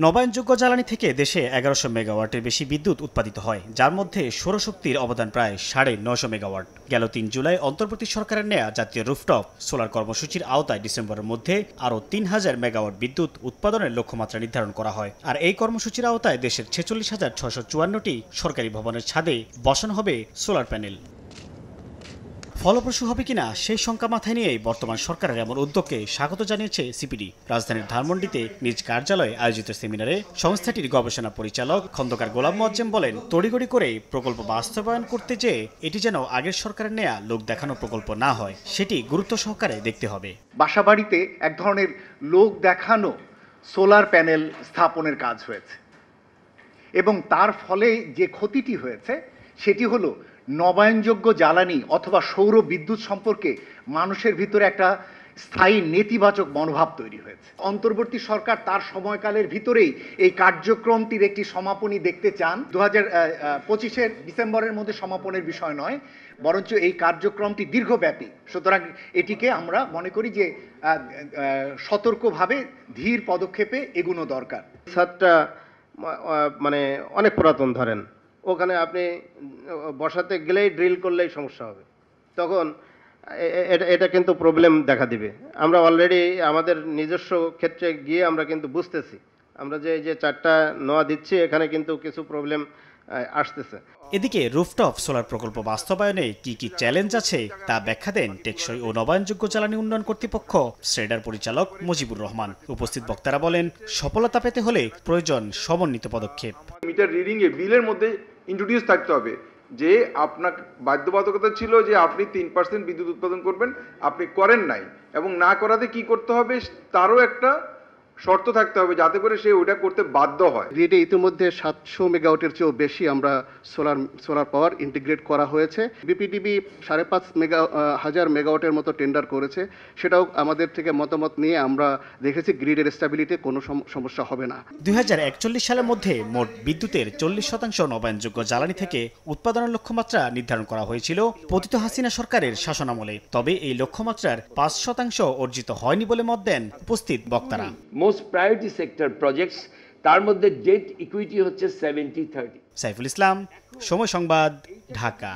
নবায়নযোগ্য জ্বালানি থেকে দেশে ১১০০ মেগাওয়াটের বেশি বিদ্যুৎ উৎপাদিত হয়, যার মধ্যে সৌরশক্তির অবদান প্রায় ৯৫০ মেগাওয়াট। গেল ৩ জুলাই অন্তর্বর্তী সরকারের নেয়া জাতীয় রুফটপ সোলার কর্মসূচির আওতায় ডিসেম্বরের মধ্যে আরও ৩,০০০ মেগাওয়াট বিদ্যুৎ উৎপাদনের লক্ষ্যমাত্রা নির্ধারণ করা হয়। আর এই কর্মসূচির আওতায় দেশের ৪৬,৬৫৪টি সরকারি ভবনের ছাদে বসানো হবে সোলার প্যানেল। ফলপ্রসূ হবে কিনা সেই শঙ্কা মাথায় নিয়েই বর্তমান সরকারের এমন উদ্যোগকে স্বাগত জানিয়েছে সিপিডি। রাজধানীর ধানমন্ডিতে নিজ কার্যালয়ে আয়োজিত সেমিনারে সংস্থাটির গবেষণা পরিচালক খন্দকার গোলাম মোয়াজ্জেম বলেন, তড়িঘড়ি করে প্রকল্প বাস্তবায়ন করতে যেয়ে এটি যেন আগের সরকারের নেয়া লোক দেখানো প্রকল্প না হয়, সেটি গুরুত্ব সহকারে দেখতে হবে। বাসাবাড়িতে এক ধরনের লোক দেখানো সোলার প্যানেল স্থাপনের কাজ হয়েছে এবং তার ফলে যে ক্ষতিটি হয়েছে সেটি হলো নবায়নযোগ্য জ্বালানি অথবা সৌর বিদ্যুৎ সম্পর্কে মানুষের ভিতরে একটা স্থায়ী নেতিবাচক মনোভাব তৈরি হয়েছে। অন্তর্বর্তী সরকার তার সময়কালের ভিতরেই এই কার্যক্রমটির একটি সমাপনী দেখতে চান। ২০২৫-এর ডিসেম্বরের মধ্যে সমাপনের বিষয় নয়, বরঞ্চ এই কার্যক্রমটি দীর্ঘব্যাপী। সুতরাং এটিকে আমরা মনে করি যে সতর্কভাবে ধীর পদক্ষেপে এগুনো দরকার। ছাদটা মানে অনেক পুরাতন, ধরেন ওখানে আপনি বসাতে গেলেই ড্রিল করলেই সমস্যা হবে, তখন এটা কিন্তু প্রবলেম দেখা দিবে। আমরা অলরেডি আমাদের নিজস্ব ক্ষেত্রে গিয়ে আমরা কিন্তু বুঝতেছি, আমরা যে 4টা নোয়া দিচ্ছি এখানে কিন্তু কিছু প্রবলেম আসতেছে। এদিকে রুফটপ সোলার প্রকল্প বাস্তবায়নে কি কি চ্যালেঞ্জ আছে তা ব্যাখ্যা দেন টেকসই ও নবায়নযোগ্য জ্বালানি উন্নয়ন কর্তৃপক্ষ শ্রেডার পরিচালক মুজিবুর রহমান। উপস্থিত বক্তারা বলেন, সফলতা পেতে হলে প্রয়োজন সমন্বিত পদক্ষেপ। মিটার রিডিং এ বিলের মধ্যে ইন্ট্রোডিউস থাকতে হবে যে আপনার বাধ্যবাধকতা ছিল যে আপনি 3% বিদ্যুৎ উৎপাদন করবেন, আপনি করেন নাই, এবং না করাতে কি করতে হবে তারও একটা শর্ত থাকতে হবে যাতে করে সে ওটা করতে বাধ্য হয়। গ্রিডে ইতিমধ্যে ৭০০ মেগাওয়াটের চেয়েও বেশি আমরা সোলার পাওয়ার ইন্টিগ্রেট করা হয়েছে। বিপিডিবি ৫,৫০০ মেগাওয়াটের মতো টেন্ডার করেছে, সেটাও আমাদের থেকে মতামত নিয়ে আমরা দেখেছি গ্রিডের স্ট্যাবিলিটি কোনো সমস্যা হবে না। ২০৪১ সালের মধ্যে মোট বিদ্যুতের ৪০% নবায়নযোগ্য জ্বালানি থেকে উৎপাদনের লক্ষ্যমাত্রা নির্ধারণ করা হয়েছিল পতিত হাসিনা সরকারের শাসনামলে। তবে এই লক্ষ্যমাত্রার ৫% অর্জিত হয়নি বলে মত দেন উপস্থিত বক্তারা। মোস্ট প্রায়োরিটি সেক্টর প্রজেক্টস, তার মধ্যে ডেট ইকুইটি হচ্ছে 70-30। সাইফুল ইসলাম, সময় সংবাদ, ঢাকা।